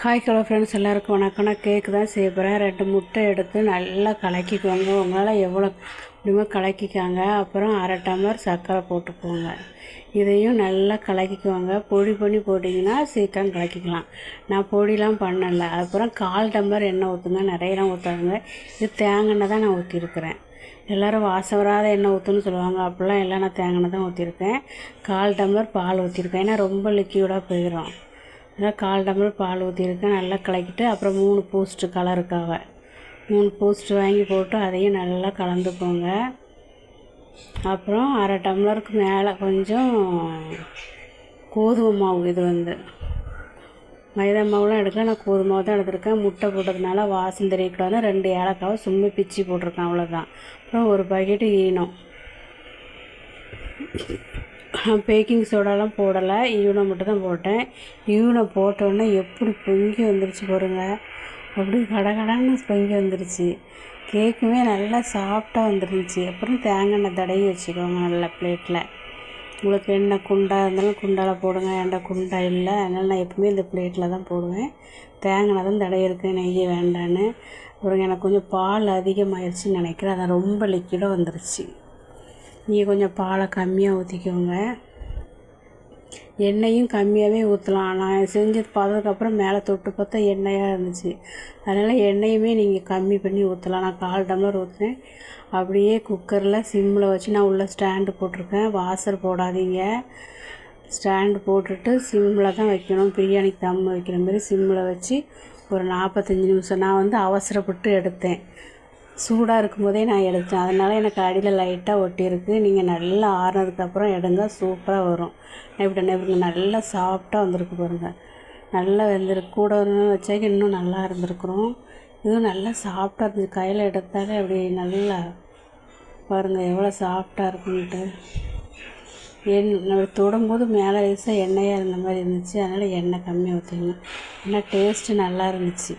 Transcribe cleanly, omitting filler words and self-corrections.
Hi hello friends, எல்லாருக்கும் வணக்கம். நான் கேக்கு தான் செய்ய போகிறேன். 2 முட்டை எடுத்து நல்லா கலக்கிக்கோங்க. உங்களால் எவ்வளோ முடியுமோ கலக்கிக்காங்க. அப்புறம் 1/2 டம்ளர் சர்க்கரை போட்டுக்கோங்க. இதையும் நல்லா கலக்கிக்குவாங்க. பொடி பண்ணி போட்டிங்கன்னா சீக்கிரம் கலக்கிக்கலாம். நான் பொடிலாம் பண்ணலை. அப்புறம் 1/4 டம்ளர் எண்ணெய் ஊற்றுங்க. நிறையலாம் ஊற்றாதுங்க. இது தேங்காய் எண்ணெய் தான் நான் ஊற்றிருக்கிறேன். எல்லோரும் வாசம் வராத எண்ணெய் ஊற்றுன்னு சொல்லுவாங்க. அப்படிலாம் எல்லாம் நான் தேங்காய் எண்ணெய் தான் ஊற்றிருக்கேன். 1/4 டம்ளர் பால் ஊற்றிருக்கேன். ஏன்னா ரொம்ப லிக்யூடாக போயிடும். நல்லா 1/4 டம்ளர் பால் ஊற்றிருக்கேன். நல்லா கலக்கிட்டு அப்புறம் 3 பூஸ்ட்டு கலருக்காக 3 பூஸ்ட்டு வாங்கி போட்டு அதையும் நல்லா கலந்துக்கோங்க. அப்புறம் 1/2 டம்ளருக்கு மேலே கொஞ்சம் கோதுமை மாவு. இது மைதா மாவுலாம் எடுக்கலாம். நான் கோதுமை மாவு தான் எடுத்துருக்கேன். முட்டை போட்டதுனால வாசம் தெரியக்கூடாது. 2 ஏலக்காவை சும்மா பிச்சு போட்டிருக்கேன், அவ்வளோதான். அப்புறம் ஒரு பாக்கெட்டு ஈனம். பேக்கிங் சோடாலாம் போடலை, ஈவனை மட்டும் தான் போட்டேன். ஈவனை போட்டோன்னே எப்படி பொங்கி வந்துருச்சு பாருங்கள். அப்படி கடகடன்னு பொங்கி வந்துருச்சு. கேக்குமே நல்லா சாஃப்டாக வந்துருந்துச்சு. அப்புறம் தேங்காய் எண்ணெய் தடவி வச்சுக்கோங்க நல்லா பிளேட்டில். உங்களுக்கு என்ன குண்டா இருந்தாலும் குண்டால் போடுங்க. என்கிட்ட குண்டா இல்லை, அதனால் நான் எப்பவுமே இந்த பிளேட்டில் தான் போடுவேன். தேங்காய் தான் தடவி இருக்கேன், நெய்யே வேண்டான்னு. அப்புறம் எனக்கு கொஞ்சம் பால் அதிகமாகிடுச்சின்னு நினைக்கிறேன். அதான் ரொம்ப லிக்விடாக வந்துருச்சு. நீங்கள் கொஞ்சம் பாலை கம்மியாக ஊற்றிக்கோங்க. எண்ணெயும் கம்மியாகவே ஊற்றலாம். நான் செஞ்சது பார்த்ததுக்கப்புறம் மேலே தொட்டு பார்த்தா எண்ணெயாக இருந்துச்சு. அதனால் எண்ணெயுமே நீங்கள் கம்மி பண்ணி ஊற்றலாம். நான் 1/4 டம்ளர் ஊற்றினேன். அப்படியே குக்கரில் சிம்மில் வச்சு நான் உள்ளே ஸ்டாண்டு போட்டிருக்கேன். வாசர் போடாதீங்க. ஸ்டாண்டு போட்டுட்டு சிம்மில் தான் வைக்கணும். பிரியாணிக்கு தம் வைக்கிற மாதிரி சிம்மில் வச்சு ஒரு 45 நிமிஷம். நான் அவசரப்பட்டு எடுத்தேன். சூடாக இருக்கும்போதே நான் எடுத்தேன். அதனால் எனக்கு அடியில் லைட்டாக ஒட்டியிருக்கு. நீங்கள் நல்லா ஆறுனதுக்கப்புறம் எடுங்க, சூப்பராக வரும். இப்படி நல்லா சாஃப்டாக வந்திருக்கு பாருங்கள். நல்லா வெந்திருக்கு. கூட வச்சாக்க இன்னும் நல்லா இருந்திருக்குறோம். இதுவும் நல்லா சாஃப்டாக இருந்துச்சு. கையில் எடுத்தாலே அப்படி நல்லா பாருங்கள் எவ்வளோ சாஃப்டாக இருக்குன்ட்டு. தொடும்போது மேலே லேசாக எண்ணெயாக இருந்த மாதிரி இருந்துச்சு. அதனால் எண்ணெய் கம்மியாக ஊற்றிக்கணும். ஏன்னா டேஸ்ட்டு நல்லா இருந்துச்சு.